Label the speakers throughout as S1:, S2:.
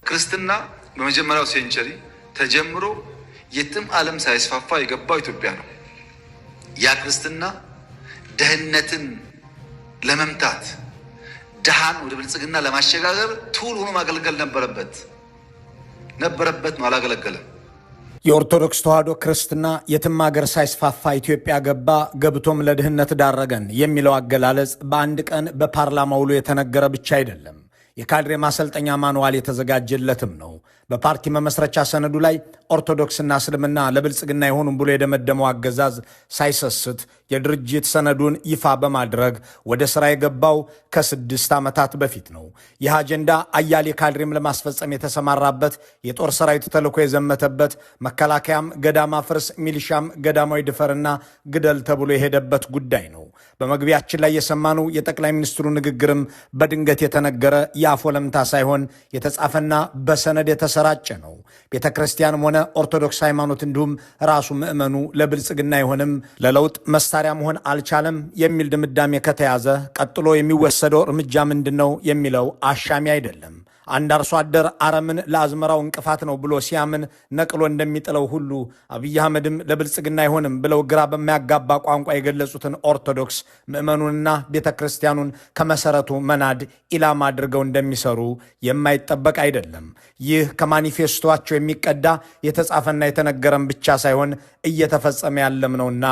S1: ክርስትና በመጀመሪያው ሴንቸሪ ተጀምሮ የትም ዓለም ሳይስፋፋ የገባው ኢትዮጵያ ነው። ያ ክርስትና ድህነትን ለመምታት ድሃን ወደ ብልጽግና ለማሸጋገር ቱል ሆኖ ማገልገል ነበረበት ነው። አላገለገለም።
S2: የኦርቶዶክስ ተዋሕዶ ክርስትና የትም ሀገር ሳይስፋፋ ኢትዮጵያ ገባ፣ ገብቶም ለድህነት ዳረገን የሚለው አገላለጽ በአንድ ቀን በፓርላማ ውሎ የተነገረ ብቻ አይደለም። የካድሬ ማሰልጠኛ ማንዋል የተዘጋጀለትም ነው። በፓርቲ መመስረቻ ሰነዱ ላይ ኦርቶዶክስና እስልምና ለብልጽግና የሆኑም ብሎ የደመደመው አገዛዝ ሳይሰስት የድርጅት ሰነዱን ይፋ በማድረግ ወደ ሥራ የገባው ከ6 ዓመታት በፊት ነው። ይህ አጀንዳ አያሌ ካድሬም ለማስፈጸም የተሰማራበት፣ የጦር ሰራዊት ተልኮ የዘመተበት፣ መከላከያም ገዳማ ፍርስ፣ ሚሊሻም ገዳማዊ ድፈርና ግደል ተብሎ የሄደበት ጉዳይ ነው። በመግቢያችን ላይ የሰማነው የጠቅላይ ሚኒስትሩ ንግግርም በድንገት የተነገረ የአፍ ወለምታ ሳይሆን የተጻፈና በሰነድ የተሰራጨ ነው። ቤተ ክርስቲያንም ሆነ ኦርቶዶክስ ሃይማኖት እንዲሁም ራሱ ምዕመኑ ለብልጽግና አይሆንም፣ ለለውጥ መሳሪያ መሆን አልቻለም የሚል ድምዳሜ ከተያዘ ቀጥሎ የሚወሰደው እርምጃ ምንድነው የሚለው አሻሚ አይደለም። አንድ አርሶ አደር አረምን ለአዝመራው እንቅፋት ነው ብሎ ሲያምን ነቅሎ እንደሚጥለው ሁሉ አብይ አህመድም ለብልጽግና አይሆንም ብለው ግራ በሚያጋባ ቋንቋ የገለጹትን ኦርቶዶክስ ምዕመኑንና ቤተ ክርስቲያኑን ከመሰረቱ መናድ ኢላማ አድርገው እንደሚሰሩ የማይጠበቅ አይደለም። ይህ ከማኒፌስቶቸው የሚቀዳ የተጻፈና የተነገረም ብቻ ሳይሆን እየተፈጸመ ያለም ነውና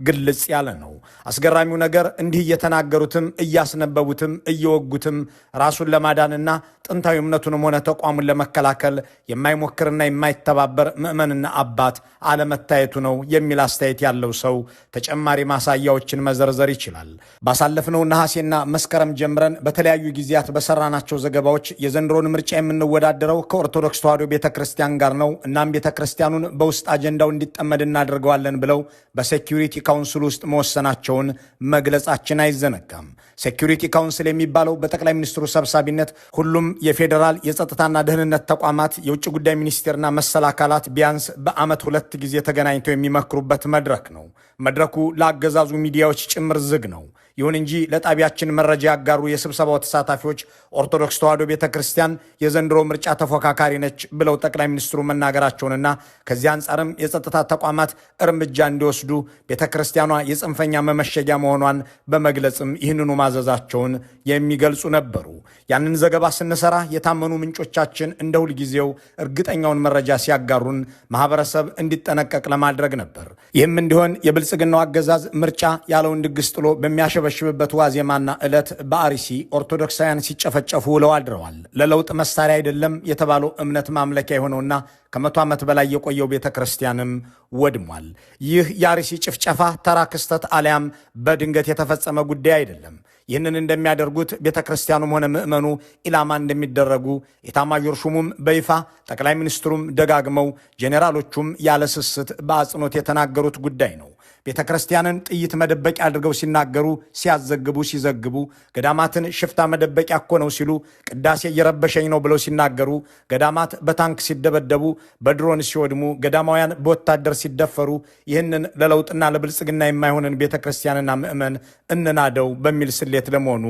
S2: ግልጽ ያለ ነው። አስገራሚው ነገር እንዲህ እየተናገሩትም እያስነበቡትም እየወጉትም ራሱን ለማዳንና ጥንታዊ እምነቱንም ሆነ ተቋሙን ለመከላከል የማይሞክርና የማይተባበር ምዕመንና አባት አለመታየቱ ነው የሚል አስተያየት ያለው ሰው ተጨማሪ ማሳያዎችን መዘርዘር ይችላል። ባሳለፍነው ነሐሴና መስከረም ጀምረን በተለያዩ ጊዜያት በሰራናቸው ዘገባዎች የዘንድሮን ምርጫ የምንወዳደረው ከኦርቶዶክስ ተዋሕዶ ቤተክርስቲያን ጋር ነው፣ እናም ቤተክርስቲያኑን በውስጥ አጀንዳው እንዲጠመድ እናደርገዋለን ብለው በሴኪዩሪቲ ካውንስል ውስጥ መወሰናቸውን መግለጻችን አይዘነጋም። ሴኪዩሪቲ ካውንስል የሚባለው በጠቅላይ ሚኒስትሩ ሰብሳቢነት ሁሉም የፌዴራል የጸጥታና ደህንነት ተቋማት፣ የውጭ ጉዳይ ሚኒስቴርና መሰል አካላት ቢያንስ በዓመት 2 ጊዜ ተገናኝተው የሚመክሩበት መድረክ ነው። መድረኩ ለአገዛዙ ሚዲያዎች ጭምር ዝግ ነው። ይሁን እንጂ ለጣቢያችን መረጃ ያጋሩ የስብሰባው ተሳታፊዎች ኦርቶዶክስ ተዋሕዶ ቤተክርስቲያን የዘንድሮ ምርጫ ተፎካካሪ ነች ብለው ጠቅላይ ሚኒስትሩ መናገራቸውንና ከዚህ አንጻርም የጸጥታ ተቋማት እርምጃ እንዲወስዱ ቤተክርስቲያኗ የጽንፈኛ መመሸጊያ መሆኗን በመግለጽም ይህንኑ ማዘዛቸውን የሚገልጹ ነበሩ። ያንን ዘገባ ስንሰራ የታመኑ ምንጮቻችን እንደ ሁልጊዜው እርግጠኛውን መረጃ ሲያጋሩን ማህበረሰብ እንዲጠነቀቅ ለማድረግ ነበር። ይህም እንዲሆን የብልጽግናው አገዛዝ ምርጫ ያለውን ድግስ ጥሎ በሚያሸበሽብበት ዋዜማና ዕለት በአርሲ ኦርቶዶክሳውያን ሲጨፈጨፉ ውለው አድረዋል። ለለውጥ መሳሪያ አይደለም የተባለው እምነት ማምለኪያ የሆነውና ከ100 ዓመት በላይ የቆየው ቤተ ክርስቲያንም ወድሟል። ይህ የአርሲ ጭፍጨፋ ተራ ክስተት አሊያም በድንገት የተፈጸመ ጉዳይ አይደለም። ይህንን እንደሚያደርጉት ቤተ ክርስቲያኑም ሆነ ምዕመኑ ኢላማ እንደሚደረጉ ኤታማዦር ሹሙም በይፋ ጠቅላይ ሚኒስትሩም ደጋግመው ጄኔራሎቹም ያለ ስስት በአጽንኦት የተናገሩት ጉዳይ ነው። ቤተ ክርስቲያንን ጥይት መደበቂያ አድርገው ሲናገሩ፣ ሲዘግቡ፣ ገዳማትን ሽፍታ መደበቂያ እኮ ነው ሲሉ፣ ቅዳሴ እየረበሸኝ ነው ብለው ሲናገሩ፣ ገዳማት በታንክ ሲደበደቡ፣ በድሮን ሲወድሙ፣ ገዳማውያን በወታደር ሲደፈሩ፣ ይህንን ለለውጥና ለብልጽግና የማይሆንን ቤተ ክርስቲያንና ምዕመን እንናደው በሚል ስሌት ለመሆኑ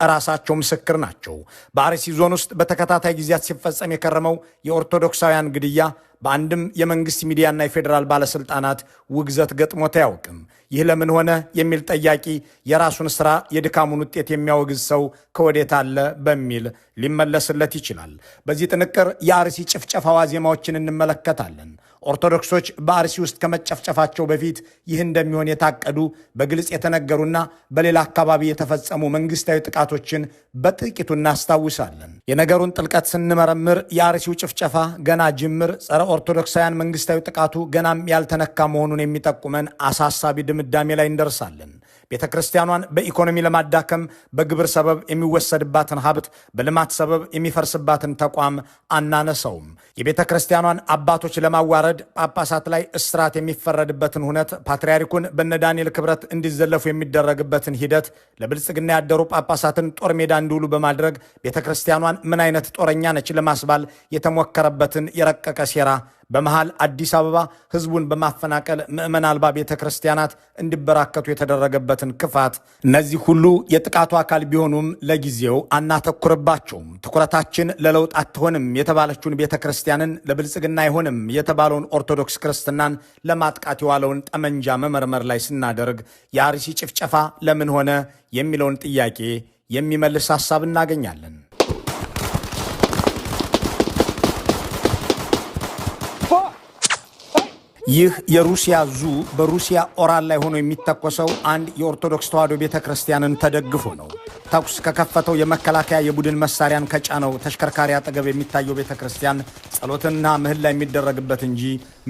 S2: ራሳቸው ምስክር ናቸው። በአርሲ ዞን ውስጥ በተከታታይ ጊዜያት ሲፈጸም የከረመው የኦርቶዶክሳውያን ግድያ በአንድም የመንግስት ሚዲያና የፌዴራል ባለስልጣናት ውግዘት ገጥሞት አያውቅም። ይህ ለምን ሆነ የሚል ጠያቂ የራሱን ስራ የድካሙን ውጤት የሚያወግዝ ሰው ከወዴት አለ በሚል ሊመለስለት ይችላል። በዚህ ጥንቅር የአርሲ ጭፍጨፋ ዋዜማዎችን እንመለከታለን። ኦርቶዶክሶች በአርሲ ውስጥ ከመጨፍጨፋቸው በፊት ይህ እንደሚሆን የታቀዱ በግልጽ የተነገሩና በሌላ አካባቢ የተፈጸሙ መንግስታዊ ጥቃቶችን በጥቂቱ እናስታውሳለን። የነገሩን ጥልቀት ስንመረምር የአርሲው ጭፍጨፋ ገና ጅምር፣ ጸረ ኦርቶዶክሳውያን መንግስታዊ ጥቃቱ ገናም ያልተነካ መሆኑን የሚጠቁመን አሳሳቢ ድምዳሜ ላይ እንደርሳለን። ቤተ ክርስቲያኗን በኢኮኖሚ ለማዳከም በግብር ሰበብ የሚወሰድባትን ሀብት፣ በልማት ሰበብ የሚፈርስባትን ተቋም አናነሰውም። የቤተ ክርስቲያኗን አባቶች ለማዋረድ ጳጳሳት ላይ እስራት የሚፈረድበትን ሁነት፣ ፓትርያርኩን በነ ዳንኤል ክብረት እንዲዘለፉ የሚደረግበትን ሂደት፣ ለብልጽግና ያደሩ ጳጳሳትን ጦር ሜዳ እንዲውሉ በማድረግ ቤተ ክርስቲያኗን ምን አይነት ጦረኛ ነች ለማስባል የተሞከረበትን የረቀቀ ሴራ በመሃል አዲስ አበባ ህዝቡን በማፈናቀል ምዕመን አልባ ቤተ ክርስቲያናት እንዲበራከቱ የተደረገበትን ክፋት፣ እነዚህ ሁሉ የጥቃቱ አካል ቢሆኑም ለጊዜው አናተኩርባቸውም። ትኩረታችን ለለውጥ አትሆንም የተባለችውን ቤተ ክርስቲያንን፣ ለብልጽግና አይሆንም የተባለውን ኦርቶዶክስ ክርስትናን ለማጥቃት የዋለውን ጠመንጃ መመርመር ላይ ስናደርግ የአርሲ ጭፍጨፋ ለምን ሆነ የሚለውን ጥያቄ የሚመልስ ሐሳብ እናገኛለን። ይህ የሩሲያ ዙ በሩሲያ ኦራል ላይ ሆኖ የሚተኮሰው አንድ የኦርቶዶክስ ተዋሕዶ ቤተ ክርስቲያንን ተደግፎ ነው። ተኩስ ከከፈተው የመከላከያ የቡድን መሳሪያን ከጫነው ተሽከርካሪ አጠገብ የሚታየው ቤተ ክርስቲያን ጸሎትና ምህላ የሚደረግበት እንጂ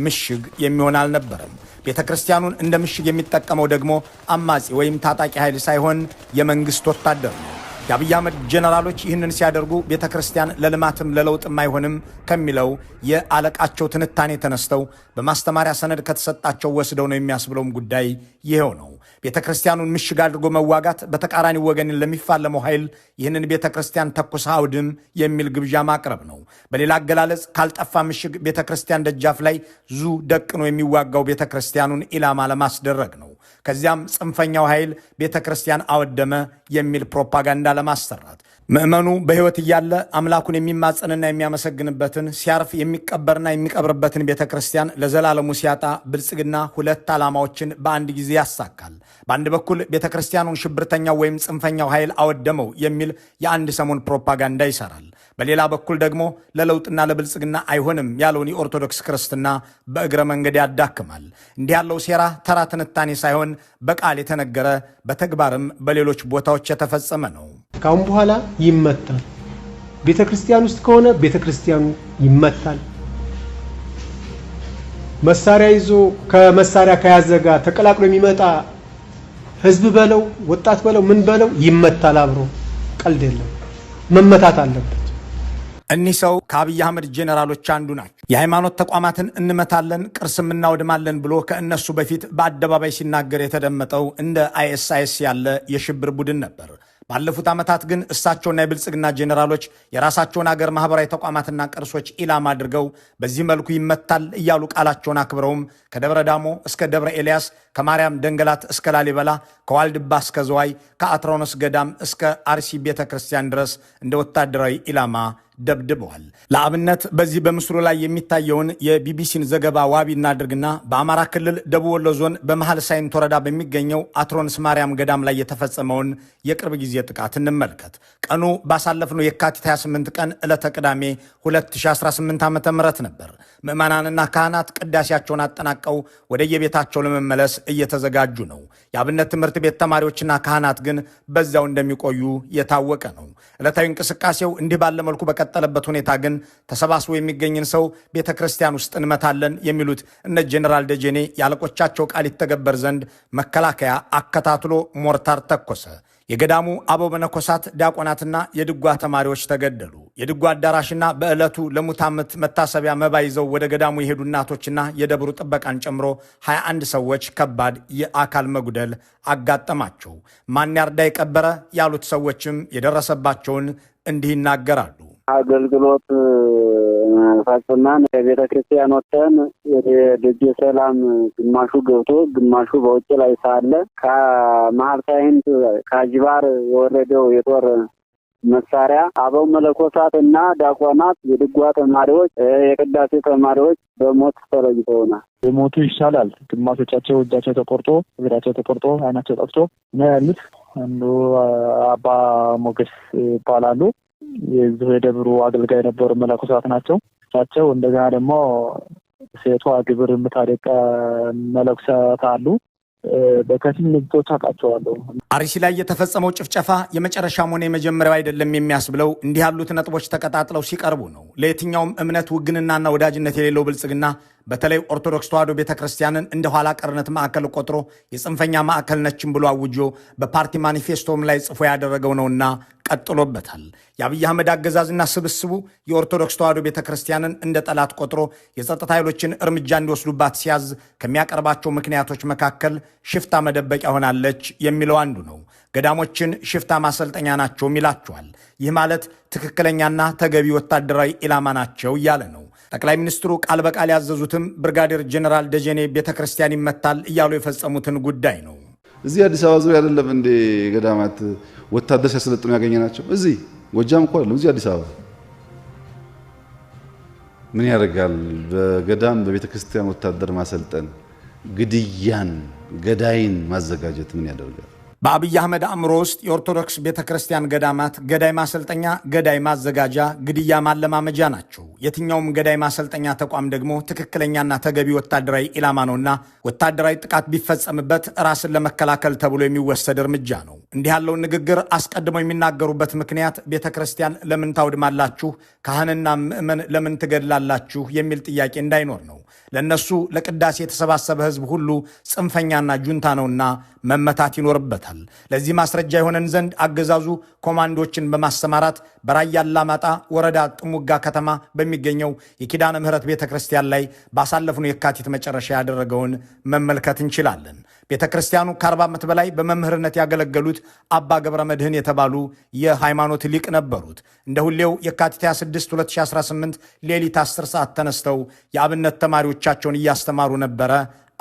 S2: ምሽግ የሚሆን አልነበረም። ቤተ ክርስቲያኑን እንደ ምሽግ የሚጠቀመው ደግሞ አማጺ ወይም ታጣቂ ኃይል ሳይሆን የመንግስት ወታደር ነው። የአብይ አህመድ ጄኔራሎች ይህንን ሲያደርጉ ቤተ ክርስቲያን ለልማትም ለለውጥም አይሆንም ከሚለው የአለቃቸው ትንታኔ ተነስተው በማስተማሪያ ሰነድ ከተሰጣቸው ወስደው ነው የሚያስብለውም ጉዳይ ይሄው ነው። ቤተ ክርስቲያኑን ምሽግ አድርጎ መዋጋት በተቃራኒ ወገንን ለሚፋለመው ኃይል ይህንን ቤተ ክርስቲያን ተኩስ አውድም የሚል ግብዣ ማቅረብ ነው። በሌላ አገላለጽ ካልጠፋ ምሽግ ቤተ ክርስቲያን ደጃፍ ላይ ዙ ደቅኖ የሚዋጋው ቤተ ክርስቲያኑን ኢላማ ለማስደረግ ነው። ከዚያም ጽንፈኛው ኃይል ቤተ ክርስቲያን አወደመ የሚል ፕሮፓጋንዳ ለማሰራት ምዕመኑ በሕይወት እያለ አምላኩን የሚማጸንና የሚያመሰግንበትን ሲያርፍ የሚቀበርና የሚቀብርበትን ቤተ ክርስቲያን ለዘላለሙ ሲያጣ ብልጽግና ሁለት ዓላማዎችን በአንድ ጊዜ ያሳካል። በአንድ በኩል ቤተ ክርስቲያኑን ሽብርተኛው ወይም ጽንፈኛው ኃይል አወደመው የሚል የአንድ ሰሞን ፕሮፓጋንዳ ይሰራል። በሌላ በኩል ደግሞ ለለውጥና ለብልጽግና አይሆንም ያለውን የኦርቶዶክስ ክርስትና በእግረ መንገድ ያዳክማል። እንዲህ ያለው ሴራ ተራ ትንታኔ ሳይሆን በቃል የተነገረ በተግባርም በሌሎች ቦታዎች የተፈጸመ ነው።
S3: ካሁን በኋላ ይመታል። ቤተ ክርስቲያን ውስጥ ከሆነ ቤተ ክርስቲያኑ ይመታል። መሳሪያ ይዞ ከመሳሪያ ከያዘ ጋር ተቀላቅሎ የሚመጣ ህዝብ በለው ወጣት በለው ምን በለው ይመታል። አብሮ ቀልድ የለም፣ መመታት አለበት።
S2: እኒህ ሰው ከአብይ አህመድ ጄኔራሎች አንዱ ናቸው። የሃይማኖት ተቋማትን እንመታለን፣ ቅርስም እናወድማለን ብሎ ከእነሱ በፊት በአደባባይ ሲናገር የተደመጠው እንደ አይኤስአይኤስ ያለ የሽብር ቡድን ነበር። ባለፉት ዓመታት ግን እሳቸውና የብልጽግና ጄኔራሎች የራሳቸውን አገር ማህበራዊ ተቋማትና ቅርሶች ኢላማ አድርገው በዚህ መልኩ ይመታል እያሉ ቃላቸውን አክብረውም ከደብረ ዳሞ እስከ ደብረ ኤልያስ፣ ከማርያም ደንገላት እስከ ላሊበላ፣ ከዋልድባ እስከ ዘዋይ፣ ከአትሮኖስ ገዳም እስከ አርሲ ቤተ ክርስቲያን ድረስ እንደ ወታደራዊ ኢላማ ደብድበዋል። ለአብነት በዚህ በምስሉ ላይ የሚታየውን የቢቢሲን ዘገባ ዋቢ እናድርግና በአማራ ክልል ደቡብ ወሎ ዞን በመሃል ሳይንት ወረዳ በሚገኘው አትሮንስ ማርያም ገዳም ላይ የተፈጸመውን የቅርብ ጊዜ ጥቃት እንመልከት። ቀኑ ባሳለፍነው የካቲት 28 ቀን ዕለተ ቅዳሜ 2018 ዓ.ም ነበር። ምዕመናንና ካህናት ቅዳሴያቸውን አጠናቀው ወደ የቤታቸው ለመመለስ እየተዘጋጁ ነው። የአብነት ትምህርት ቤት ተማሪዎችና ካህናት ግን በዚያው እንደሚቆዩ የታወቀ ነው። ዕለታዊ እንቅስቃሴው እንዲህ ባለ መልኩ በቀጠለበት ሁኔታ ግን ተሰባስቦ የሚገኝን ሰው ቤተ ክርስቲያን ውስጥ እንመታለን የሚሉት እነ ጄኔራል ደጀኔ ያለቆቻቸው ቃል ይተገበር ዘንድ መከላከያ አከታትሎ ሞርታር ተኮሰ። የገዳሙ አበው መነኮሳት ዲያቆናትና የድጓ ተማሪዎች ተገደሉ። የድጓ አዳራሽና በዕለቱ ለሙት ዓመት መታሰቢያ መባ ይዘው ወደ ገዳሙ የሄዱ እናቶችና የደብሩ ጥበቃን ጨምሮ 21 ሰዎች ከባድ የአካል መጉደል አጋጠማቸው። ማን ያርዳ የቀበረ ያሉት ሰዎችም የደረሰባቸውን እንዲህ ይናገራሉ።
S4: አገልግሎት ፈጽመን የቤተ ክርስቲያን ወጥተን ወደ ደጀ ሰላም ግማሹ ገብቶ ግማሹ በውጭ ላይ ሳለ ከመሃል ሳይንት ከአጅባር የወረደው የጦር መሳሪያ አበው መለኮሳት እና ዲያቆናት፣ የድጓ ተማሪዎች፣ የቅዳሴ ተማሪዎች በሞት ተለይተውናል።
S5: የሞቱ ይሻላል። ግማሾቻቸው እጃቸው ተቆርጦ እግራቸው ተቆርጦ አይናቸው ጠፍቶ ነው ያሉት። አንዱ አባ ሞገስ ይባላሉ። የዚህ የደብሩ አገልጋይ የነበሩ መለኮሳት ናቸው። እሳቸው እንደገና ደግሞ ሴቷ ግብር የምታደቀ መለኮሳት አሉ። በከፊል ልጆች አውቃቸዋለሁ።
S2: አርሲ ላይ የተፈጸመው ጭፍጨፋ የመጨረሻም ሆነ የመጀመሪያው አይደለም የሚያስብለው እንዲህ ያሉት ነጥቦች ተቀጣጥለው ሲቀርቡ ነው። ለየትኛውም እምነት ውግንናና ወዳጅነት የሌለው ብልጽግና በተለይ ኦርቶዶክስ ተዋሕዶ ቤተክርስቲያንን እንደ ኋላ ቀርነት ማዕከል ቆጥሮ የጽንፈኛ ማዕከል ነችን ብሎ አውጆ በፓርቲ ማኒፌስቶም ላይ ጽፎ ያደረገው ነውና ቀጥሎበታል። የአብይ አህመድ አገዛዝና ስብስቡ የኦርቶዶክስ ተዋሕዶ ቤተክርስቲያንን እንደ ጠላት ቆጥሮ የጸጥታ ኃይሎችን እርምጃ እንዲወስዱባት ሲያዝ ከሚያቀርባቸው ምክንያቶች መካከል ሽፍታ መደበቂያ ሆናለች የሚለው አንዱ ነው። ገዳሞችን ሽፍታ ማሰልጠኛ ናቸውም ይላቸዋል። ይህ ማለት ትክክለኛና ተገቢ ወታደራዊ ኢላማ ናቸው እያለ ነው። ጠቅላይ ሚኒስትሩ ቃል በቃል ያዘዙትም ብርጋዴር ጀነራል ደጀኔ ቤተክርስቲያን ይመታል እያሉ የፈጸሙትን ጉዳይ ነው።
S6: እዚህ አዲስ አበባ ዙሪያ አይደለም እንደ ገዳማት ወታደር ሲያሰለጥኑ ያገኘናቸው። እዚህ ጎጃም እኮ አይደለም፣ እዚህ አዲስ አበባ ምን ያደርጋል? በገዳም በቤተክርስቲያን ወታደር ማሰልጠን፣ ግድያን፣ ገዳይን ማዘጋጀት ምን ያደርጋል?
S2: በአብይ አህመድ አእምሮ ውስጥ የኦርቶዶክስ ቤተክርስቲያን ገዳማት ገዳይ ማሰልጠኛ፣ ገዳይ ማዘጋጃ፣ ግድያ ማለማመጃ ናቸው። የትኛውም ገዳይ ማሰልጠኛ ተቋም ደግሞ ትክክለኛና ተገቢ ወታደራዊ ኢላማ ነውና ወታደራዊ ጥቃት ቢፈጸምበት ራስን ለመከላከል ተብሎ የሚወሰድ እርምጃ ነው። እንዲህ ያለውን ንግግር አስቀድመው የሚናገሩበት ምክንያት ቤተክርስቲያን ለምን ታውድማላችሁ፣ ካህንና ምዕመን ለምን ትገድላላችሁ የሚል ጥያቄ እንዳይኖር ነው። ለነሱ ለቅዳሴ የተሰባሰበ ህዝብ ሁሉ ጽንፈኛና ጁንታ ነውና መመታት ይኖርበታል። ለዚህ ማስረጃ የሆነን ዘንድ አገዛዙ ኮማንዶችን በማሰማራት በራያ አላማጣ ወረዳ ጥሙጋ ከተማ በሚገኘው የኪዳነ ምሕረት ቤተክርስቲያን ላይ ባሳለፍነው የካቲት መጨረሻ ያደረገውን መመልከት እንችላለን። ቤተክርስቲያኑ ከ40 ዓመት በላይ በመምህርነት ያገለገሉት አባ ገብረ መድኅን የተባሉ የሃይማኖት ሊቅ ነበሩት። እንደ ሁሌው የካቲት 26 2018 ሌሊት 10 ሰዓት ተነስተው የአብነት ተማሪዎቻቸውን እያስተማሩ ነበረ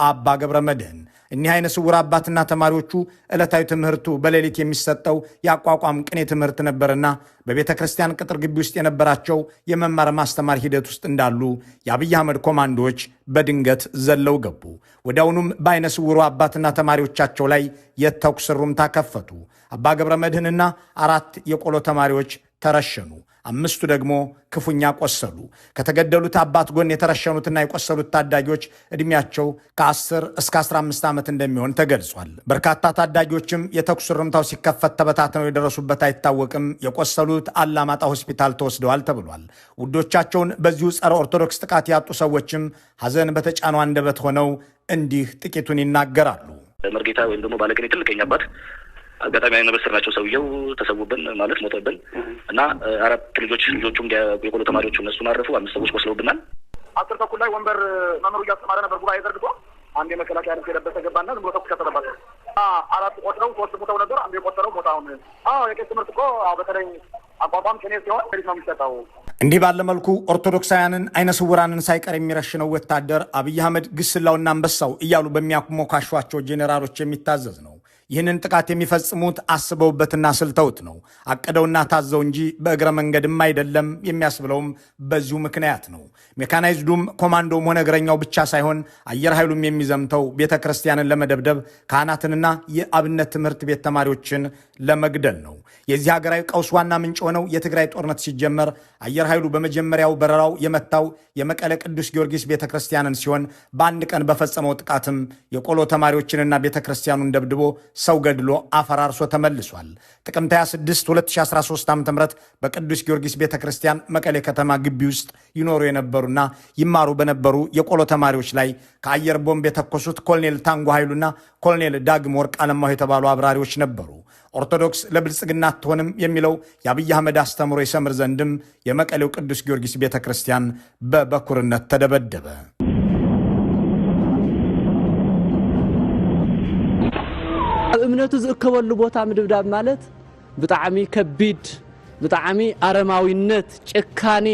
S2: አባ ገብረ መድኅን። እኒህ አይነ ስውር አባትና ተማሪዎቹ ዕለታዊ ትምህርቱ በሌሊት የሚሰጠው የአቋቋም ቅኔ ትምህርት ነበርና በቤተ ክርስቲያን ቅጥር ግቢ ውስጥ የነበራቸው የመማር ማስተማር ሂደት ውስጥ እንዳሉ የአብይ አህመድ ኮማንዶዎች በድንገት ዘለው ገቡ። ወዲያውኑም በአይነ ስውሩ አባትና ተማሪዎቻቸው ላይ የተኩስ ሩምታ ከፈቱ። አባ ገብረ መድኅንና 4 የቆሎ ተማሪዎች ተረሸኑ። 5ቱ ደግሞ ክፉኛ ቆሰሉ። ከተገደሉት አባት ጎን የተረሸኑትና የቆሰሉት ታዳጊዎች ዕድሜያቸው ከ10 እስከ 15 ዓመት እንደሚሆን ተገልጿል። በርካታ ታዳጊዎችም የተኩስ ርምታው ሲከፈት ተበታትነው የደረሱበት አይታወቅም። የቆሰሉት አላማጣ ሆስፒታል ተወስደዋል ተብሏል። ውዶቻቸውን በዚሁ ጸረ ኦርቶዶክስ ጥቃት ያጡ ሰዎችም ሐዘን በተጫነው አንደበት ሆነው እንዲህ ጥቂቱን ይናገራሉ።
S7: መርጌታ ወይም ደግሞ ባለቅኔ ትልቀኛ አባት አጋጣሚ አይነ በስር ናቸው። ሰውየው ተሰውብን ማለት ሞተብን እና 4 ልጆቹም የቆሎ ተማሪዎቹ እነሱ ማረፉ። 5 ሰዎች ቆስለውብናል።
S8: 10 ተኩል ላይ ወንበር መምህሩ እያስተማረ ነበር። ጉባኤ ዘርግቶ አንድ የመከላከያ ልብስ የለበሰ ገባና ዝም ብሎ ተኩስ ከተለባቸው 4 ቆስለው 3 ሞተው ነበር። አንዱ የቆሰለው ሞታውን የቄስ ትምህርት እኮ በተለይ አቋቋም ቅኔ ሲሆን ሪት ነው የሚሰጠው።
S2: እንዲህ ባለ መልኩ ኦርቶዶክሳውያንን አይነ ስውራንን ሳይቀር የሚረሽነው ወታደር አብይ አህመድ ግስላውና አንበሳው እያሉ በሚያሞካሿቸው ጄኔራሎች የሚታዘዝ ነው። ይህንን ጥቃት የሚፈጽሙት አስበውበትና ስልተውት ነው። አቅደውና ታዘው እንጂ በእግረ መንገድም አይደለም የሚያስብለውም በዚሁ ምክንያት ነው። ሜካናይዝዱም ኮማንዶም ሆነ እግረኛው ብቻ ሳይሆን አየር ኃይሉም የሚዘምተው ቤተ ክርስቲያንን ለመደብደብ ካህናትንና የአብነት ትምህርት ቤት ተማሪዎችን ለመግደል ነው። የዚህ ሀገራዊ ቀውስ ዋና ምንጭ ሆነው የትግራይ ጦርነት ሲጀመር አየር ኃይሉ በመጀመሪያው በረራው የመታው የመቀለ ቅዱስ ጊዮርጊስ ቤተ ክርስቲያንን ሲሆን በአንድ ቀን በፈጸመው ጥቃትም የቆሎ ተማሪዎችንና ቤተ ክርስቲያኑን ደብድቦ ሰው ገድሎ አፈራርሶ ተመልሷል። ጥቅምት 26 2013 ዓ.ም በቅዱስ ጊዮርጊስ ቤተ ክርስቲያን መቀሌ ከተማ ግቢ ውስጥ ይኖሩ የነበሩና ይማሩ በነበሩ የቆሎ ተማሪዎች ላይ ከአየር ቦምብ የተኮሱት ኮሎኔል ታንጎ ኃይሉና ኮሎኔል ዳግም ወርቅ አለማው የተባሉ አብራሪዎች ነበሩ። ኦርቶዶክስ ለብልጽግና አትሆንም የሚለው የአብይ አህመድ አስተምሮ ይሰምር ዘንድም የመቀሌው ቅዱስ ጊዮርጊስ ቤተ ክርስቲያን በበኩርነት ተደበደበ።
S9: እምነቱ ዝእከበሉ ቦታ ምድብዳብ ማለት ብጣዕሚ ከቢድ ብጣዕሚ አረማዊነት ጭካኔ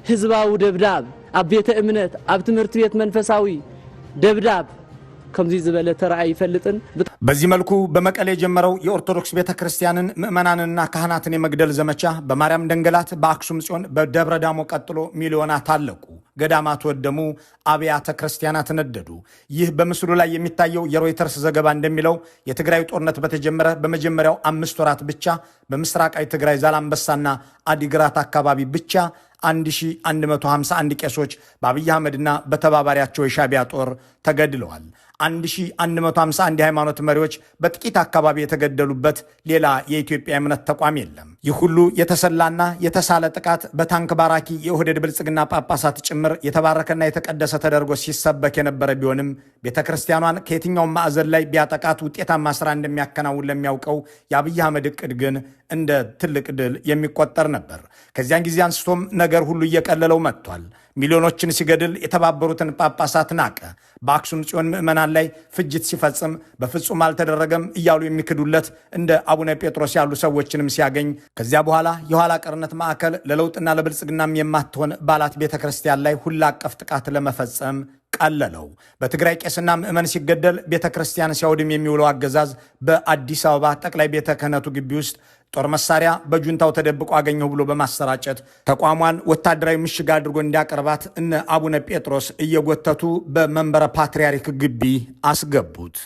S9: ህዝባዊ ደብዳብ ኣብ ቤተ እምነት ኣብ ትምህርት ቤት መንፈሳዊ ደብዳብ ከምዚ ዝበለ ተራእይ ይፈልጥን።
S2: በዚህ መልኩ በመቀሌ የጀመረው የኦርቶዶክስ ቤተ ክርስቲያንን ምዕመናንና ካህናትን የመግደል ዘመቻ በማርያም ደንገላት፣ በአክሱም ጽዮን፣ በደብረ ዳሞ ቀጥሎ ሚሊዮናት አለቁ። ገዳማት ወደሙ፣ አብያተ ክርስቲያናት ነደዱ። ይህ በምስሉ ላይ የሚታየው የሮይተርስ ዘገባ እንደሚለው የትግራይ ጦርነት በተጀመረ በመጀመሪያው 5 ወራት ብቻ በምስራቃዊ ትግራይ ዛላምበሳና አዲግራት አካባቢ ብቻ 1151 ቄሶች በአብይ አህመድና በተባባሪያቸው የሻቢያ ጦር ተገድለዋል። 1151 የሃይማኖት መሪዎች በጥቂት አካባቢ የተገደሉበት ሌላ የኢትዮጵያ እምነት ተቋም የለም። ይህ ሁሉ የተሰላና የተሳለ ጥቃት በታንክ ባራኪ የኦህዴድ ብልጽግና ጳጳሳት ጭምር የተባረከና የተቀደሰ ተደርጎ ሲሰበክ የነበረ ቢሆንም ቤተክርስቲያኗን ከየትኛውም ማዕዘን ላይ ቢያጠቃት ውጤታማ ስራ እንደሚያከናውን ለሚያውቀው የአብይ አህመድ እቅድ ግን እንደ ትልቅ ድል የሚቆጠር ነበር። ከዚያን ጊዜ አንስቶም ነገር ሁሉ እየቀለለው መጥቷል። ሚሊዮኖችን ሲገድል የተባበሩትን ጳጳሳት ናቀ። በአክሱም ጽዮን ምዕመናን ላይ ፍጅት ሲፈጽም በፍጹም አልተደረገም እያሉ የሚክዱለት እንደ አቡነ ጴጥሮስ ያሉ ሰዎችንም ሲያገኝ ከዚያ በኋላ የኋላ ቀርነት ማዕከል ለለውጥና ለብልጽግናም የማትሆን ባላት ቤተ ክርስቲያን ላይ ሁላ አቀፍ ጥቃት ለመፈጸም ቀለለው። በትግራይ ቄስና ምዕመን ሲገደል ቤተ ክርስቲያን ሲያወድም የሚውለው አገዛዝ በአዲስ አበባ ጠቅላይ ቤተ ክህነቱ ግቢ ውስጥ ጦር መሳሪያ በጁንታው ተደብቆ አገኘው ብሎ በማሰራጨት ተቋሟን ወታደራዊ ምሽግ አድርጎ እንዲያቀርባት እነ አቡነ ጴጥሮስ እየጎተቱ በመንበረ ፓትርያርክ ግቢ አስገቡት።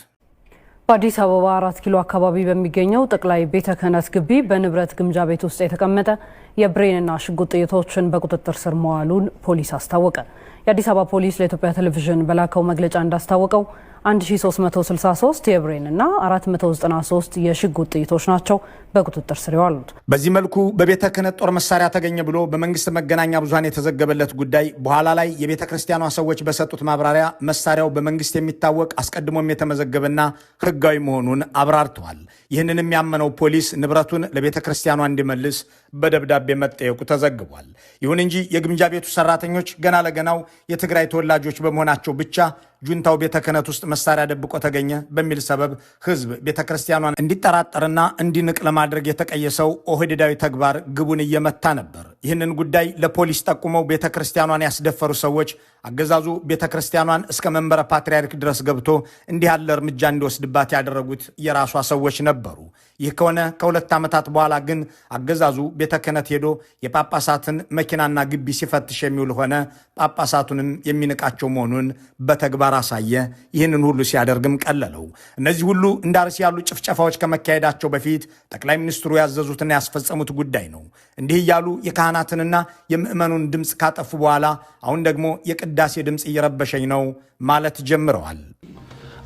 S10: በአዲስ አበባ 4 ኪሎ አካባቢ በሚገኘው ጠቅላይ ቤተ ክህነት ግቢ በንብረት ግምጃ ቤት ውስጥ የተቀመጠ የብሬንና ሽጉጥ ጥይቶችን በቁጥጥር ስር መዋሉን ፖሊስ አስታወቀ። የአዲስ አበባ ፖሊስ ለኢትዮጵያ ቴሌቪዥን በላከው መግለጫ እንዳስታወቀው 1363 የብሬንና 493 የሽጉጥ ጥይቶች ናቸው በቁጥጥር ስር የዋሉት።
S2: በዚህ መልኩ በቤተ ክህነት ጦር መሳሪያ ተገኘ ብሎ በመንግስት መገናኛ ብዙሃን የተዘገበለት ጉዳይ በኋላ ላይ የቤተ ክርስቲያኗ ሰዎች በሰጡት ማብራሪያ መሳሪያው በመንግስት የሚታወቅ አስቀድሞም የተመዘገበና ሕጋዊ መሆኑን አብራርተዋል። ይህንንም ያመነው ፖሊስ ንብረቱን ለቤተ ክርስቲያኗ እንዲመልስ በደብዳቤ መጠየቁ ተዘግቧል። ይሁን እንጂ የግምጃ ቤቱ ሰራተኞች ገና ለገናው የትግራይ ተወላጆች በመሆናቸው ብቻ ጁንታው ቤተ ክህነት ውስጥ መሳሪያ ደብቆ ተገኘ በሚል ሰበብ ህዝብ ቤተ ክርስቲያኗን እንዲጠራጠርና እንዲንቅ ለማድረግ የተቀየሰው ኦህዴዳዊ ተግባር ግቡን እየመታ ነበር። ይህንን ጉዳይ ለፖሊስ ጠቁመው ቤተ ክርስቲያኗን ያስደፈሩ ሰዎች አገዛዙ ቤተ ክርስቲያኗን እስከ መንበረ ፓትርያርክ ድረስ ገብቶ እንዲህ ያለ እርምጃ እንዲወስድባት ያደረጉት የራሷ ሰዎች ነበሩ። ይህ ከሆነ ከ2 ዓመታት በኋላ ግን አገዛዙ ቤተ ክህነት ሄዶ የጳጳሳትን መኪናና ግቢ ሲፈትሽ የሚውል ሆነ። ጳጳሳቱንም የሚንቃቸው መሆኑን በተግባር አሳየ። ይህንን ሁሉ ሲያደርግም ቀለለው። እነዚህ ሁሉ እንደ አርሲ ያሉ ጭፍጨፋዎች ከመካሄዳቸው በፊት ጠቅላይ ሚኒስትሩ ያዘዙትና ያስፈጸሙት ጉዳይ ነው። እንዲህ እያሉ የካህናትንና የምዕመኑን ድምፅ ካጠፉ በኋላ አሁን ደግሞ የቅዳሴ ድምፅ እየረበሸኝ ነው ማለት ጀምረዋል።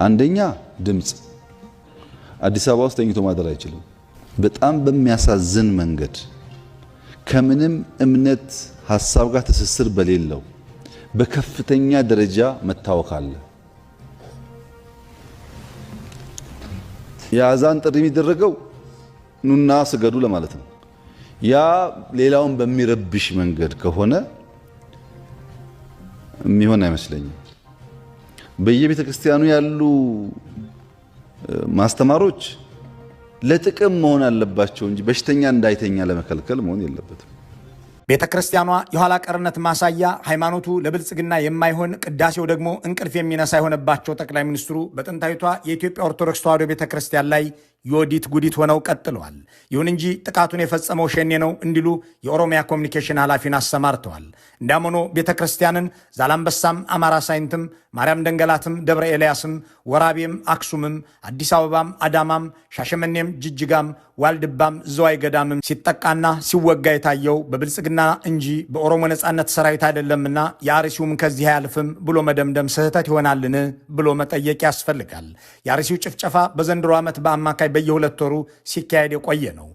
S6: አንደኛ ድምፅ አዲስ አበባ ውስጥ ተኝቶ ማደር አይችልም። በጣም በሚያሳዝን መንገድ ከምንም እምነት ሐሳብ ጋር ትስስር በሌለው በከፍተኛ ደረጃ መታወክ አለ። የአዛን ጥሪ የሚደረገው ኑና ስገዱ ለማለት ነው። ያ ሌላውን በሚረብሽ መንገድ ከሆነ የሚሆን አይመስለኝም። በየቤተ ክርስቲያኑ ያሉ ማስተማሮች ለጥቅም መሆን አለባቸው እንጂ በሽተኛ እንዳይተኛ ለመከልከል መሆን የለበትም።
S2: ቤተ ክርስቲያኗ የኋላ ቀርነት ማሳያ፣ ሃይማኖቱ ለብልጽግና የማይሆን ቅዳሴው ደግሞ እንቅልፍ የሚነሳ የሆነባቸው ጠቅላይ ሚኒስትሩ በጥንታዊቷ የኢትዮጵያ ኦርቶዶክስ ተዋሕዶ ቤተ ክርስቲያን ላይ ዮዲት ጉዲት ሆነው ቀጥለዋል። ይሁን እንጂ ጥቃቱን የፈጸመው ሸኔ ነው እንዲሉ የኦሮሚያ ኮሚኒኬሽን ኃላፊን አሰማርተዋል። እንዳም ሆኖ ቤተ ክርስቲያንን ዛላምበሳም፣ አማራ ሳይንትም፣ ማርያም ደንገላትም፣ ደብረ ኤልያስም፣ ወራቤም፣ አክሱምም፣ አዲስ አበባም፣ አዳማም፣ ሻሸመኔም፣ ጅጅጋም፣ ዋልድባም፣ ዘዋይ ገዳምም ሲጠቃና ሲወጋ የታየው በብልጽግና እንጂ በኦሮሞ ነጻነት ሰራዊት አይደለምና የአርሲውም ከዚህ አያልፍም ብሎ መደምደም ስህተት ይሆናልን ብሎ መጠየቅ ያስፈልጋል። የአርሲው ጭፍጨፋ በዘንድሮ ዓመት በአማካይ በየ2 ወሩ ሲካሄድ የቆየ ነው።